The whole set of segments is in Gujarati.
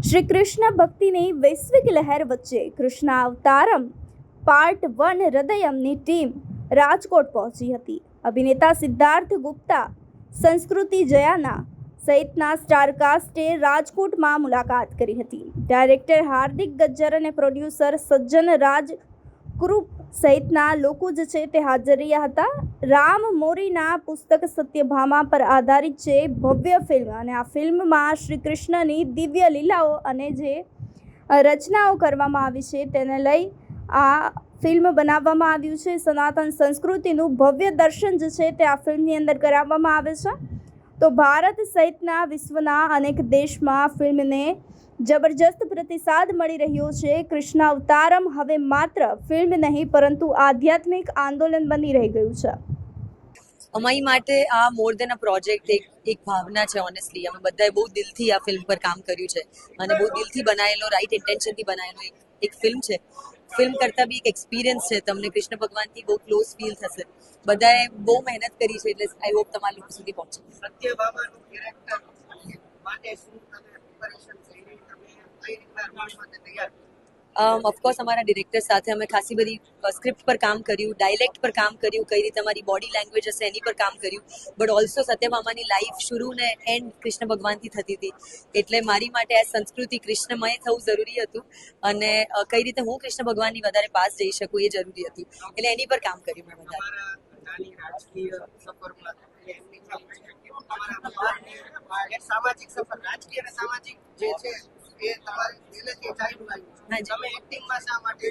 શ્રી કૃષ્ણ ભક્તિની વૈશ્વિક લહેર વચ્ચે કૃષ્ણ અવતારમ પાર્ટ 1 હૃદયમની ટીમ રાજકોટ પહોંચી હતી. અભિનેતા સિદ્ધાર્થ ગુપ્તા, સંસ્કૃતિ જયાના સહિતના સ્ટારકાસ્ટે રાજકોટમાં મુલાકાત કરી હતી. ડાયરેક્ટર હાર્દિક ગજ્જર અને પ્રોડ્યુસર સજ્જન રાજ કૃપ સહિતના લોકો જે છે તે હાજર રહ્યા હતા. રામ મોરીના પુસ્તક સત્યભામા પર આધારિત છે ભવ્ય ફિલ્મ અને આ ફિલ્મમાં શ્રી કૃષ્ણની દિવ્ય લીલાઓ અને જે રચનાઓ કરવામાં આવી છે તેને લઈ આ ફિલ્મ બનાવવામાં આવ્યું છે. સનાતન સંસ્કૃતિનું ભવ્ય દર્શન જે છે તે આ ફિલ્મની અંદર કરાવવામાં આવે છે. તો ભારત સહિતના વિશ્વના અનેક દેશમાં ફિલ્મને જબરજસ્ત પ્રતિસાદ મળી રહ્યો છે. કૃષ્ણ અવતારમ હવે માત્ર ફિલ્મ નહીં પરંતુ આધ્યાત્મિક આંદોલન બની રહી ગયું છે. અમારી માટે આ મોર દેન અ પ્રોજેક્ટ એક ભાવના છે. ઓનેસ્ટલી અમે બધાએ બહુ દિલથી આ ફિલ્મ પર કામ કર્યું છે અને બહુ દિલથી બનાવેલો, રાઈટ ઇન્ટેન્શનથી બનાવેલો એક ફિલ્મ છે. ફિલ્મ કરતાં બી એક એક્સપિરિયન્સ છે. તમને કૃષ્ણ ભગવાનથી બહુ ક્લોઝ ફીલ થશે. બધાએ બહુ મહેનત કરી છે એટલે આઈ હોપ તમારા લોકો સુધી પહોંચે. સત્યભામાનું કેરેક્ટર માટે શું તમે પ્રિપેરેશન કરી તમે કઈ રીતના માટે તૈયાર? ઓફકોર્સ અમારા ડિરેક્ટર સાથે અમે ખાસી બધી સ્ક્રિપ્ટ પર કામ કર્યું, ડાયલેક્ટ પર કામ કર્યું, કઈ રીતે અમારી બોડી લેંગ્વેજ હશે એની પર કામ કર્યું. બટ ઓલ્સો સત્યભામાની લાઈફ શરૂ ને એન્ડ કૃષ્ણ ભગવાનથી થતી હતી એટલે મારી માટે આ સંસ્કૃતિ કૃષ્ણમય થવું જરૂરી હતું અને કઈ રીતે હું કૃષ્ણ ભગવાનની વધારે પાસ જઈ શકું એ જરૂરી હતું એટલે એની પર કામ કર્યું મેં વધારે. નાની રાજકીય સફરમાં એમની સામાજિક સફર, રાજકીય અને સામાજિક જે છે એ તમારી દિલથી ચાલ્યું આવ્યું. તમે એક્ટિંગમાં શા માટે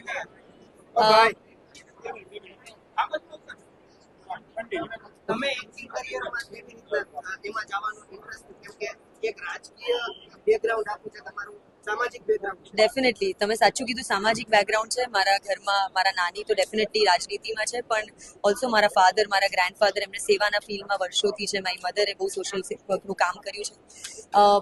તમે એક્ટિંગ કરિયરમાં કેવી રીતના એમાં જવાનું ઇન્ટરેસ્ટ? કેમ કે એક રાજકીય બેકગ્રાઉન્ડ આપ્યું છે તમારું, સામાજિક બેકગ્રાઉન્ડ. ડેફિનેટલી તમે સાચું કીધું. સામાજિક બેકગ્રાઉન્ડ છે. મારા ઘરમાં મારા નાની તો ડેફિનેટલી રાજનીતિમાં છે પણ ઓલ્સો મારા ફાધર, મારા ગ્રેન્ડફાધર એમને સેવાના ફિલ્ડમાં વર્ષોથી છે. મારી મધરે બહુ સોશિયલ વર્કનું કામ કર્યું છે.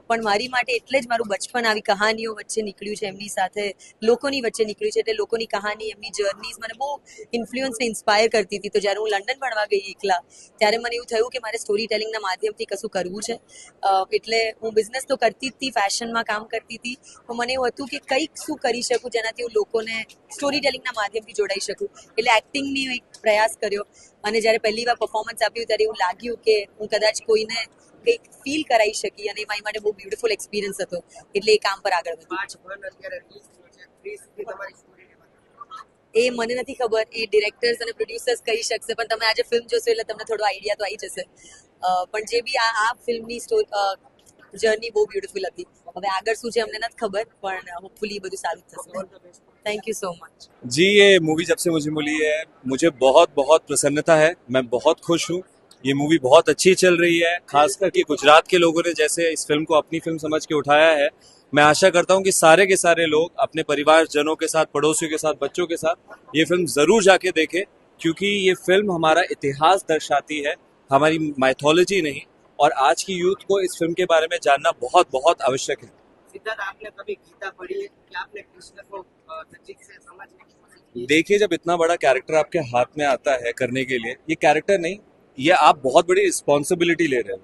પણ મારી માટે એટલે જ મારું બચપન આવી કહાનીઓ વચ્ચે નીકળ્યું છે, એમની સાથે લોકોની વચ્ચે નીકળ્યું છે એટલે લોકોની કહાની, એમની જર્નીઝ મને બહુ ઇન્ફ્લુઅન્સ ને ઇન્સ્પાયર કરતી હતી. તો જ્યારે હું લંડન ભણવા ગઈ એકલા ત્યારે મને એવું થયું કે મારે સ્ટોરી ટેલિંગના માધ્યમથી કશું કરવું છે. એટલે હું બિઝનેસ તો કરતી જ હતી, ફેશનમાં કામ કરતી હતી તો મને એવું હતું કે કંઈક શું કરી શકું જેનાથી હું લોકોને સ્ટોરી ટેલિંગના માધ્યમથી જોડાઈ શકું. એટલે એક્ટિંગની એક પ્રયાસ કર્યો અને જ્યારે પહેલી વાર પરફોર્મન્સ આપ્યું ત્યારે એવું લાગ્યું કે હું કદાચ કોઈને કંઈક ફીલ કરાવી શકી અને મારી માટે બહુ બ્યુટીફુલ એક્સપિરિયન્સ હતો એટલે એ કામ પર આગળ વધ્યું. એ મને નથી ખબર, એ ડિરેક્ટર્સ અને પ્રોડ્યુસર્સ કહી શકશે પણ તમે આજે ફિલ્મ જોશો એટલે તમને થોડો આઈડિયા તો આવી જશે. પણ જે બી આ ફિલ્મની જર્ની બહુ બ્યુટીફુલ હતી. હવે આગળ શું છે અમને નથી ખબર પણ હોपफुली બધું સારું થશે. थैंक यू सो मच जी. ये मूवी जब से मुझे मिली है मुझे बहुत बहुत प्रसन्नता है. मैं बहुत खुश हूँ. ये मूवी बहुत अच्छी चल रही है. खासकर कि गुजरात के लोगों ने जैसे इस फिल्म को अपनी फिल्म समझ के उठाया है. मैं आशा करता हूँ कि सारे के सारे लोग अपने परिवारजनों के साथ, पड़ोसियों के साथ, बच्चों के साथ ये फिल्म जरूर जाके देखें क्योंकि ये फिल्म हमारा इतिहास दर्शाती है, हमारी माइथोलॉजी नहीं. और आज की यूथ को इस फिल्म के बारे में जानना बहुत बहुत आवश्यक है. सिद्धार्थ, आपने कभी गीता पढ़ी है? क्या आपने कृष्ण को नजदीक से समझने की कोशिश की? देखिए, जब इतना बड़ा कैरेक्टर आपके हाथ में आता है करने के लिए, ये कैरेक्टर नहीं, ये आप बहुत बड़ी रिस्पॉन्सिबिलिटी ले रहे हो.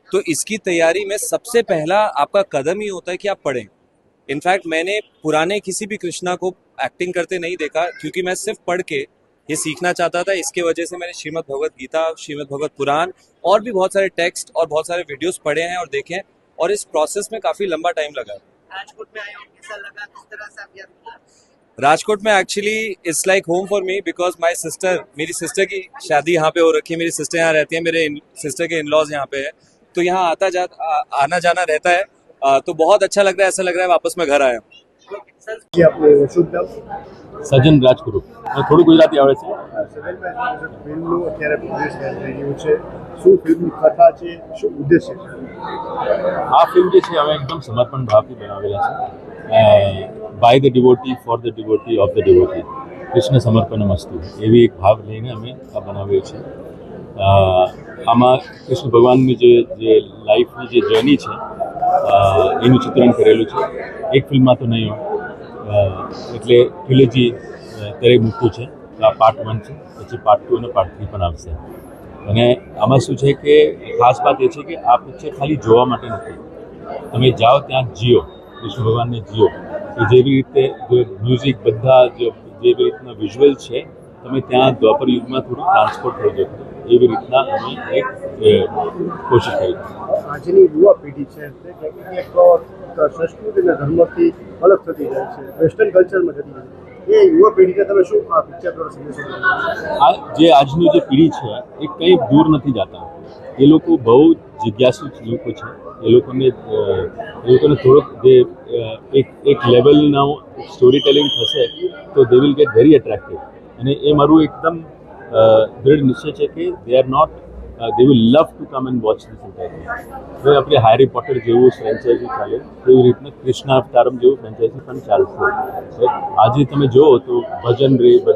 तो इसकी तैयारी में सबसे पहला आपका कदम ही होता है कि आप पढ़ें. इनफैक्ट मैंने पुराने किसी भी कृष्णा को एक्टिंग करते नहीं देखा क्योंकि मैं सिर्फ पढ़ के ये सीखना चाहता था. इसके वजह से मैंने श्रीमद् भगवत गीता, श्रीमद् भगवत पुराण और भी बहुत सारे टेक्स्ट और बहुत सारे वीडियोस पढ़े हैं और देखे हैं और इस प्रोसेस में काफी लंबा टाइम लगा. राजकोट में आए हो, कैसा लगा? किस तरह से आप यहाँ? राजकोट में actually it's like home for me because मेरी सिस्टर की शादी यहाँ पे हो रखी है. मेरी सिस्टर यहाँ रहती है, मेरे सिस्टर के इन-लॉज यहाँ पे है तो यहाँ आना जाना रहता है. तो बहुत अच्छा लग रहा है. ऐसा लग रहा है वापस मैं घर आया हूँ. સજન રાજકુરુ. થોડું ગુજરાતી આવડે છે. ફિલ્મનું અત્યારે પ્રોડ્યુસ કરી રહ્યું છે. શું ફિલ્મની કથા છે, શું ઉદ્દેશ્ય છે? આ ફિલ્મ જે છે અમે એકદમ સમર્પણ ભાવથી બનાવેલા છે. By the devotee, for the devotee, of the devotee. Krishna સમર્પણમસ્તુ એવી એક ભાવ લઈને અમે આ બનાવ્યો છે. આમાં કૃષ્ણ ભગવાનની જે લાઈફની જે જર્ની છે એનું ચિત્રણ કરેલું છે. એક ફિલ્મમાં તો નહીં હોય એટલે ટ્રિલોજી દરેક મૂકવું છે. આ પાર્ટ 1 છે, પછી પાર્ટ 2 અને પાર્ટ 3 પણ આવશે. અને આમાં શું છે કે ખાસ વાત એ છે કે આ પિક્ચર ખાલી જોવા માટે નથી. તમે જાઓ ત્યાં જીઓ, કૃષ્ણ ભગવાનને જીઓ કે જેવી રીતે જો મ્યુઝિક બધા જેવી રીતના વિઝ્યુઅલ છે તમે ત્યાં દ્વાપર યુગમાં થોડું ટ્રાન્સપોર્ટ થઈ જતો એવી રીતના અમે એક કોશિશ કરી. આજની યુવા પેઢી છે તે ક્યાંક સંસ્કૃતિ અને ધર્મથી અલગ થતી જાય છે, વેસ્ટર્ન કલ્ચરમાં જતી જાય છે. એ યુવા પેઢીને તમે શું આ પિક્ચર દ્વારા સંદેશો આપો? જે આજની જે પેઢી છે એ કંઈ દૂર નથી જતા. એ લોકો બહુ જિજ્ઞાસુ લોકો છે. એ લોકોને થોડોક જે એક લેવલનો સ્ટોરી ટેલિંગ થશે તો they will get very attractive. અને એ મારું એકદમ દૃઢ નિશ્ચય છે કે they are not they will love to come and watch this entire. હવે આપણે હેરી પોટર જેવું ફ્રેન્ચાઇઝી ચાલે એવી રીતના કૃષ્ણ અવતારમ જેવું ફ્રેન્ચાઇઝી પણ ચાલશે. આજે તમે જુઓ તો ભજન ક્લબ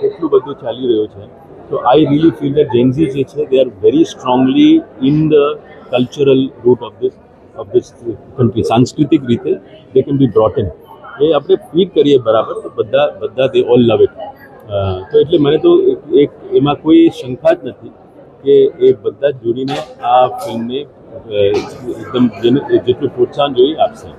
કેટલું બધું ચાલી રહ્યું છે. તો I really feel that gen Z જે છે they are very strongly in the cultural root of this country. સાંસ્કૃતિક રીતે they can be brought in. એ આપણે ફીડ કરીએ બરાબર તો બધા દે ઓલ લવ ઇટ. તો એટલે મને તો એક એમાં કોઈ શંકા જ નથી કે એ બધા જ જોડીને આ ફિલ્મને એકદમ જેટલું પ્રોત્સાહન જોઈએ આપશે.